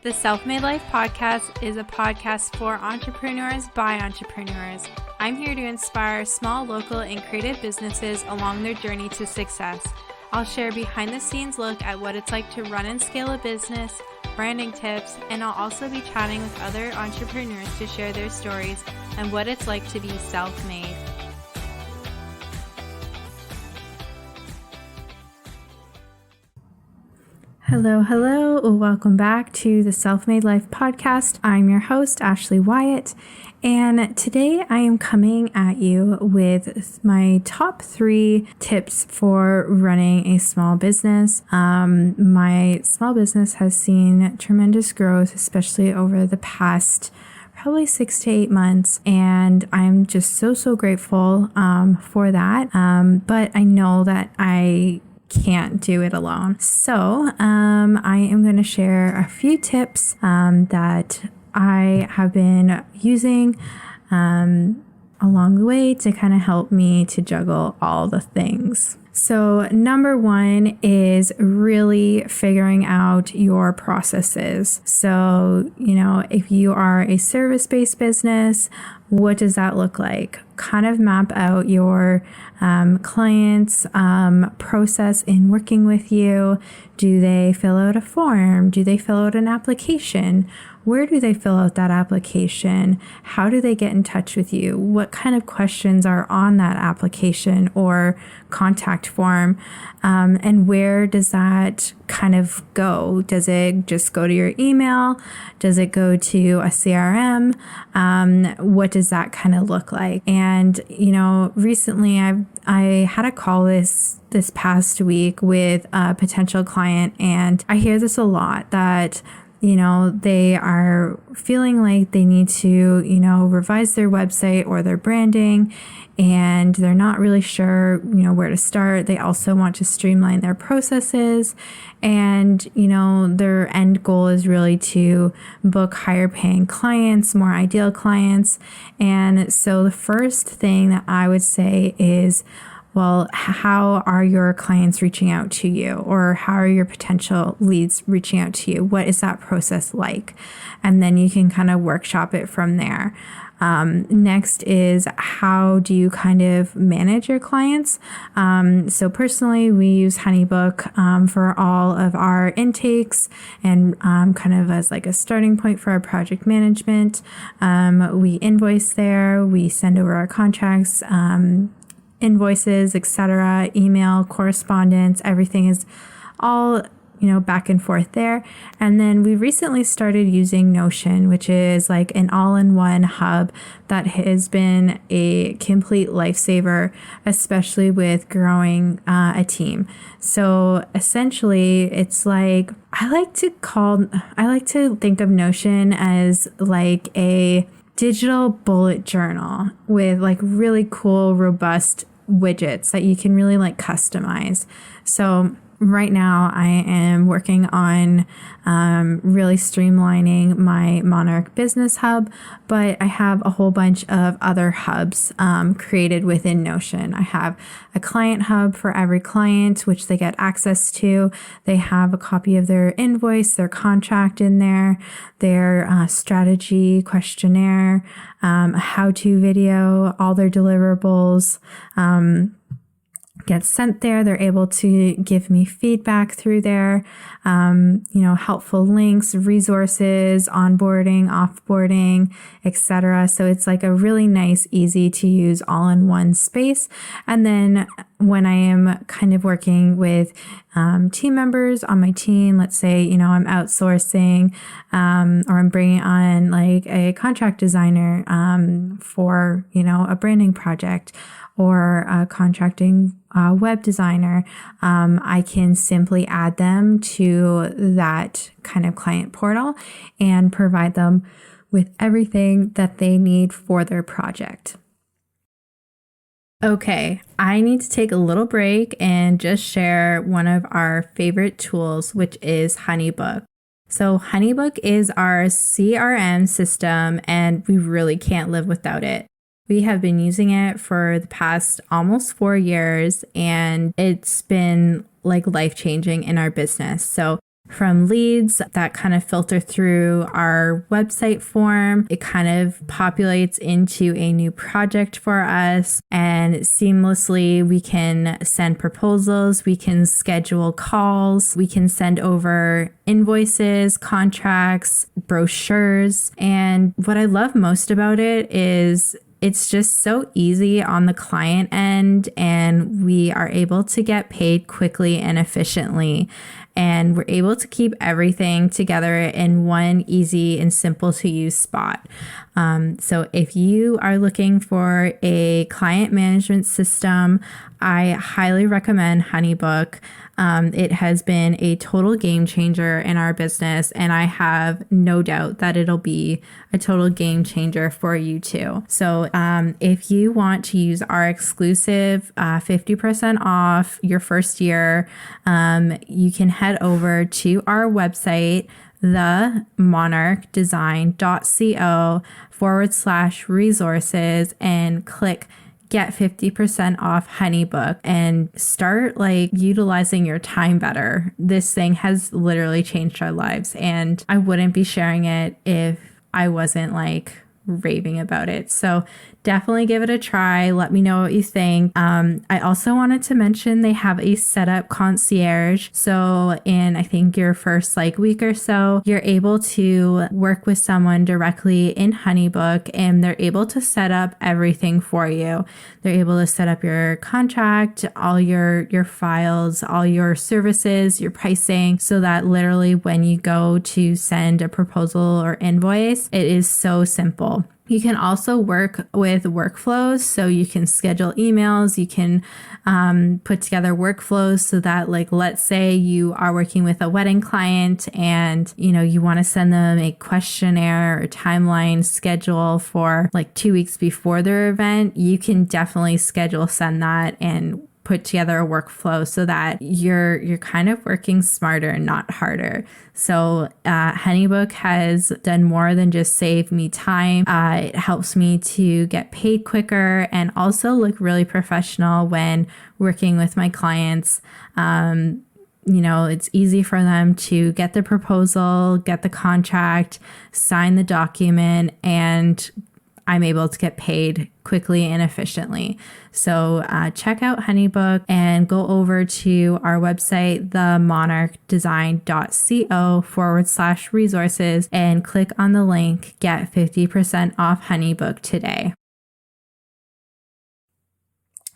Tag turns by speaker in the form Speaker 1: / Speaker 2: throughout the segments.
Speaker 1: The Self-Made Life podcast is a podcast for entrepreneurs by entrepreneurs. I'm here to inspire small, local, and creative businesses along their journey to success. I'll share behind-the-scenes look at what it's like to run and scale a business, branding tips, and I'll also be chatting with other entrepreneurs to share their stories and what it's like to be self-made. Hello. Welcome back to the Self-Made Life podcast. I'm your host, Ashley Wyatt, and today I am coming at you with my top 3 tips for running a small business. My small business has seen tremendous growth, especially over the past probably 6 to 8 months. And I'm just so grateful for that. But I know that I can't do it alone. So I am going to share a few tips that I have been using along the way to kind of help me to juggle all the things. So number 1 is really figuring out your processes. So, if you are a service-based business, what does that look like? Kind of map out your clients' process in working with you. Do they fill out a form? Do they fill out an application? Where do they fill out that application? How do they get in touch with you? What kind of questions are on that application or contact form? And where does that kind of go? Does it just go to your email? Does it go to a CRM? What does that kind of look like? And, recently I had a call this past week with a potential client, and I hear this a lot that they are feeling like they need to, revise their website or their branding, and they're not really sure, where to start. They also want to streamline their processes, and, their end goal is really to book higher paying clients, more ideal clients. And so the first thing that I would say is, well, how are your clients reaching out to you, or how are your potential leads reaching out to you? What is that process like? And then you can kind of workshop it from there. Next is, how do you kind of manage your clients? So personally, we use HoneyBook for all of our intakes and kind of as like a starting point for our project management. We invoice there, we send over our contracts, invoices, etc., email, correspondence, everything is all, back and forth there. And then we recently started using Notion, which is like an all-in-one hub that has been a complete lifesaver, especially with growing a team. So essentially, it's like, I like to think of Notion as like a digital bullet journal with like really cool, robust widgets that you can really like customize. So right now I am working on really streamlining my Monarch Business Hub, but I have a whole bunch of other hubs created within Notion. I have a client hub for every client, which they get access to. They have a copy of their invoice, their contract in there, their strategy questionnaire, a how-to video, all their deliverables, gets sent there. They're able to give me feedback through there, helpful links, resources, onboarding, offboarding, etc. So it's like a really nice, easy to use all-in-one space. And then when I am kind of working with team members on my team, let's say, I'm outsourcing or I'm bringing on like a contract designer for, a branding project, or contracting web designer, I can simply add them to that kind of client portal and provide them with everything that they need for their project. Okay, I need to take a little break and just share one of our favorite tools, which is HoneyBook. So HoneyBook is our CRM system, and we really can't live without it. We have been using it for the past almost 4 years, and it's been like life-changing in our business. So from leads that kind of filter through our website form. It kind of populates into a new project for us, and seamlessly we can send proposals, we can schedule calls, we can send over invoices, contracts, brochures. And what I love most about it is it's just so easy on the client end, and we are able to get paid quickly and efficiently. And we're able to keep everything together in one easy and simple to use spot. So if you are looking for a client management system, I highly recommend HoneyBook. It has been a total game changer in our business, and I have no doubt that it'll be a total game changer for you too. So if you want to use our exclusive 50% off your first year, you can head over to our website, themonarchdesign.co/resources, and click get 50% off HoneyBook and start utilizing your time better. This thing has literally changed our lives, and I wouldn't be sharing it if I wasn't raving about it. So definitely give it a try. Let me know what you think. I also wanted to mention they have a setup concierge. So in, I think, your first week or so, you're able to work with someone directly in HoneyBook, and they're able to set up everything for you. They're able to set up your contract, all your files, all your services, your pricing, so that literally when you go to send a proposal or invoice, it is so simple. You can also work with workflows, so you can schedule emails, you can put together workflows so that let's say you are working with a wedding client and you want to send them a questionnaire or timeline schedule for 2 weeks before their event. You can definitely send that and put together a workflow so that you're kind of working smarter and not harder. So HoneyBook has done more than just save me time. It helps me to get paid quicker and also look really professional when working with my clients. It's easy for them to get the proposal, get the contract, sign the document, and I'm able to get paid quickly and efficiently. So check out HoneyBook and go over to our website, themonarchdesign.co/resources, and click on the link, get 50% off HoneyBook today.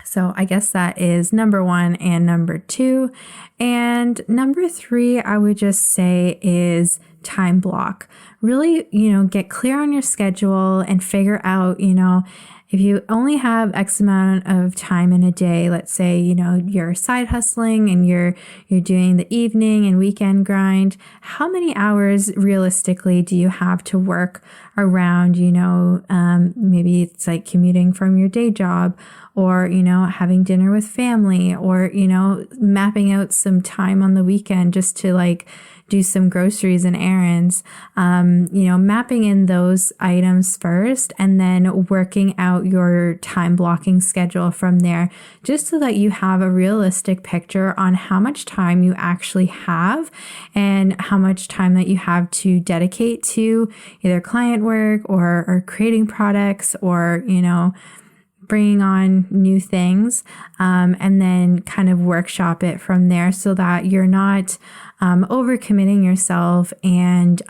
Speaker 1: So I guess that is number 1 and number 2. And number 3, I would just say, is time block. Really, get clear on your schedule and figure out, if you only have X amount of time in a day, let's say, you're side hustling and you're doing the evening and weekend grind, how many hours realistically do you have to work around, maybe it's commuting from your day job, or, having dinner with family, or, mapping out some time on the weekend just to do some groceries and errands, mapping in those items first and then working out your time blocking schedule from there, just so that you have a realistic picture on how much time you actually have and how much time that you have to dedicate to either client work or creating products or, bringing on new things, and then kind of workshop it from there so that you're not overcommitting yourself and,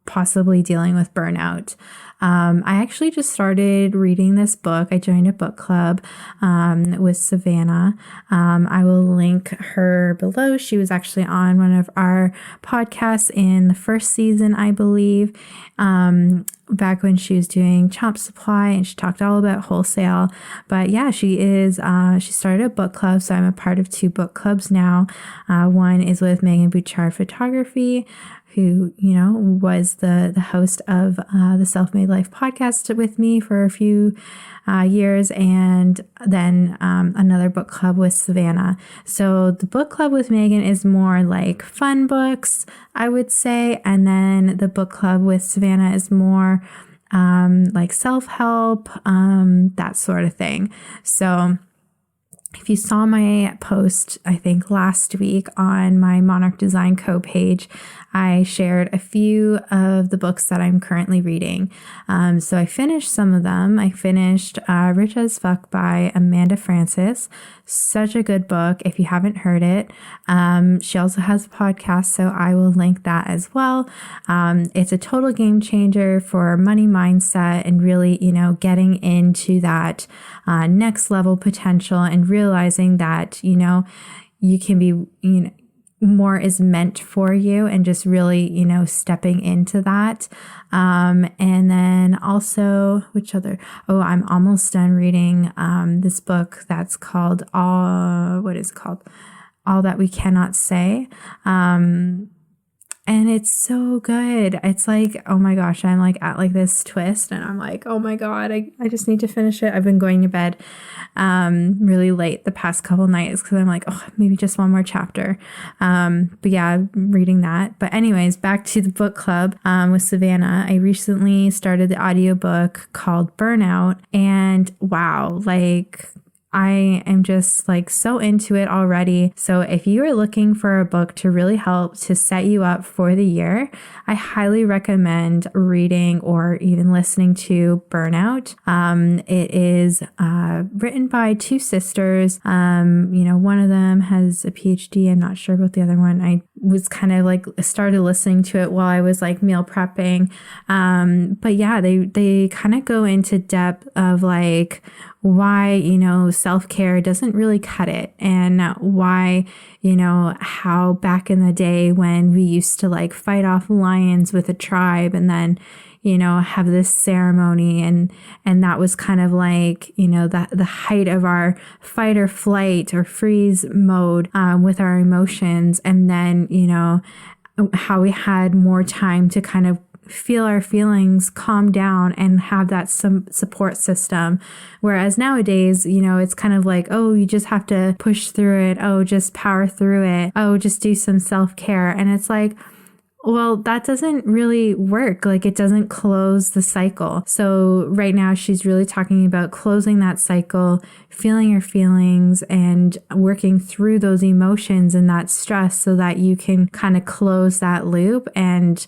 Speaker 1: possibly dealing with burnout. I actually just started reading this book. I joined a book club with Savanna. I will link her below. She was actually on one of our podcasts in the first season, I believe, back when she was doing Chomp Supply, and she talked all about wholesale. But yeah, she started a book club, so I'm a part of 2 book clubs now. One is with Megan Bouchard Photography, who, was the host of the Self-Made Life podcast with me for a few years, and then another book club with Savanna. So the book club with Megan is more fun books, I would say, and then the book club with Savanna is more self-help, that sort of thing. So if you saw my post, I think last week on my Monarch Design Co. page, I shared a few of the books that I'm currently reading. So I finished some of them. I finished Rich as Fuck by Amanda Frances. Such a good book if you haven't heard it. She also has a podcast, so I will link that as well. It's a total game changer for money mindset and really, getting into that next level potential and realizing that, you can be, more is meant for you and just really, stepping into that. And then also, which other? Oh, I'm almost done reading this book that's called what is it called? All That We Cannot Say. And it's so good. It's like, oh my gosh, I'm like at like this twist and I'm like, oh my God, I just need to finish it. I've been going to bed really late the past couple nights because I'm like, oh, maybe just one more chapter. But yeah, reading that. But anyways, back to the book club with Savanna. I recently started the audiobook called Burnout, and wow, like I am just like so into it already. So if you are looking for a book to really help to set you up for the year, I highly recommend reading or even listening to Burnout. It is written by two sisters. One of them has a PhD. I'm not sure about the other one. I was kind of like started listening to it while I was like meal prepping. But yeah, they kind of go into depth of like why, self-care doesn't really cut it, and why, how back in the day when we used to like fight off lions with a tribe and then, have this ceremony and that was kind of like, the height of our fight or flight or freeze mode with our emotions. And then, how we had more time to kind of feel our feelings, calm down, and have that some support system. Whereas nowadays, it's kind of like, oh, you just have to push through it. Oh, just power through it. Oh, just do some self-care. And it's like, well, that doesn't really work. Like it doesn't close the cycle. So right now she's really talking about closing that cycle, feeling your feelings and working through those emotions and that stress so that you can kind of close that loop and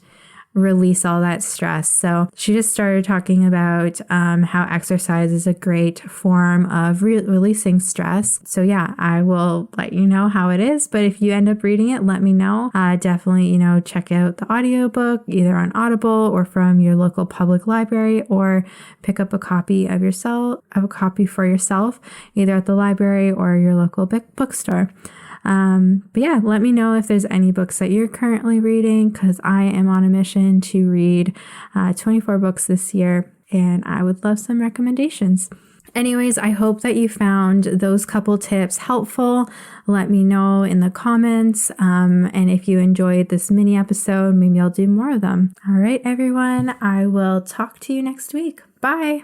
Speaker 1: release all that stress. So she just started talking about how exercise is a great form of releasing stress. So yeah, I will let you know how it is. But if you end up reading it, let me know. Definitely, check out the audiobook either on Audible or from your local public library, or pick up a copy for yourself, either at the library or your local bookstore. But yeah, let me know if there's any books that you're currently reading, because I am on a mission to read 24 books this year, and I would love some recommendations. Anyways, I hope that you found those couple tips helpful. Let me know in the comments. And if you enjoyed this mini episode, maybe I'll do more of them. All right, everyone, I will talk to you next week. Bye.